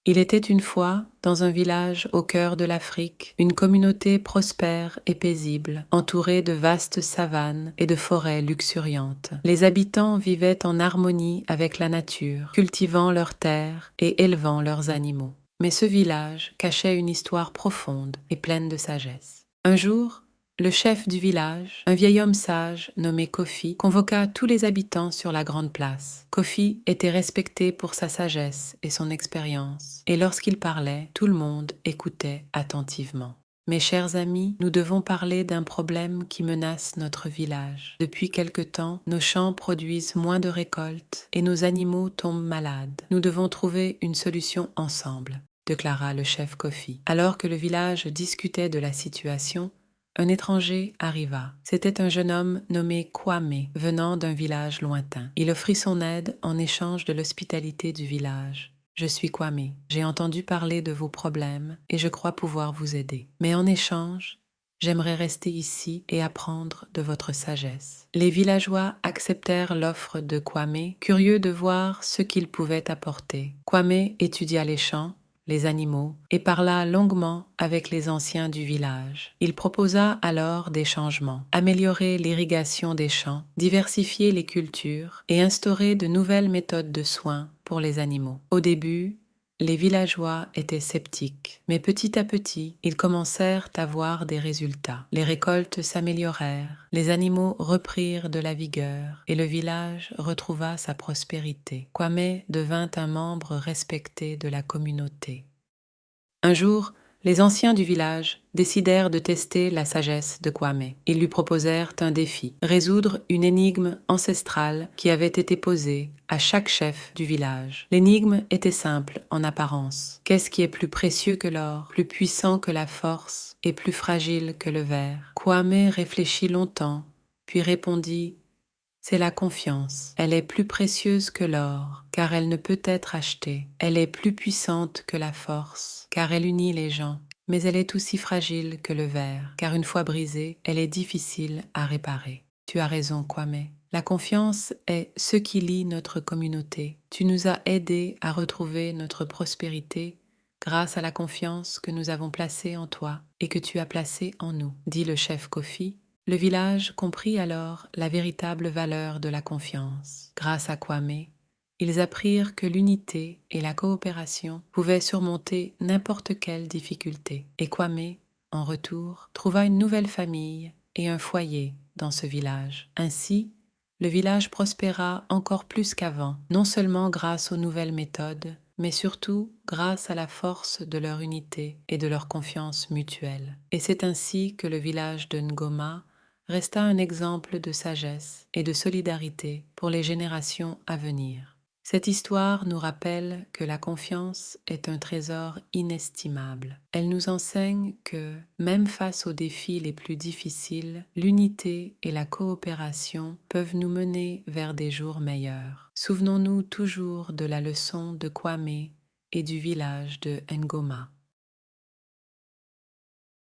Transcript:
Il était une fois, dans un village au cœur de l'Afrique, une communauté prospère et paisible, entourée de vastes savanes et de forêts luxuriantes. Les habitants vivaient en harmonie avec la nature, cultivant leurs terres et élevant leurs animaux. Mais ce village cachait une histoire profonde et pleine de sagesse. Un jour, le chef du village, un vieil homme sage nommé Kofi, convoqua tous les habitants sur la grande place. Kofi était respecté pour sa sagesse et son expérience, et lorsqu'il parlait, tout le monde écoutait attentivement. Mes chers amis, nous devons parler d'un problème qui menace notre village. Depuis quelque temps, nos champs produisent moins de récoltes et nos animaux tombent malades. Nous devons trouver une solution ensemble, déclara le chef Kofi. Alors que le village discutait de la situation, un étranger arriva. C'était un jeune homme nommé Kwame, venant d'un village lointain. Il offrit son aide en échange de l'hospitalité du village. Je suis Kwame. J'ai entendu parler de vos problèmes et je crois pouvoir vous aider. Mais en échange, j'aimerais rester ici et apprendre de votre sagesse. Les villageois acceptèrent l'offre de Kwame, curieux de voir ce qu'il pouvait apporter. Kwame étudia les champs, les animaux, et parla longuement avec les anciens du village. Il proposa alors des changements, améliorer l'irrigation des champs, diversifier les cultures et instaurer de nouvelles méthodes de soins pour les animaux. Au début, les villageois étaient sceptiques, mais petit à petit, ils commencèrent à voir des résultats. Les récoltes s'améliorèrent, les animaux reprirent de la vigueur et le village retrouva sa prospérité. Kwame devint un membre respecté de la communauté. Un jour, les anciens du village décidèrent de tester la sagesse de Kwame. Ils lui proposèrent un défi, résoudre une énigme ancestrale qui avait été posée à chaque chef du village. L'énigme était simple en apparence. Qu'est-ce qui est plus précieux que l'or, plus puissant que la force et plus fragile que le verre? Kwame réfléchit longtemps, puis répondit: c'est la confiance. Elle est plus précieuse que l'or, car elle ne peut être achetée. Elle est plus puissante que la force, car elle unit les gens. Mais elle est aussi fragile que le verre, car une fois brisée, elle est difficile à réparer. Tu as raison, Kwame. La confiance est ce qui lie notre communauté. Tu nous as aidés à retrouver notre prospérité grâce à la confiance que nous avons placée en toi et que tu as placée en nous, dit le chef Kofi. Le village comprit alors la véritable valeur de la confiance. Grâce à Kwame, ils apprirent que l'unité et la coopération pouvaient surmonter n'importe quelle difficulté. Et Kwame, en retour, trouva une nouvelle famille et un foyer dans ce village. Ainsi, le village prospéra encore plus qu'avant, non seulement grâce aux nouvelles méthodes, mais surtout grâce à la force de leur unité et de leur confiance mutuelle. Et c'est ainsi que le village de Ngoma resta un exemple de sagesse et de solidarité pour les générations à venir. Cette histoire nous rappelle que la confiance est un trésor inestimable. Elle nous enseigne que, même face aux défis les plus difficiles, l'unité et la coopération peuvent nous mener vers des jours meilleurs. Souvenons-nous toujours de la leçon de Kwame et du village de Ngoma.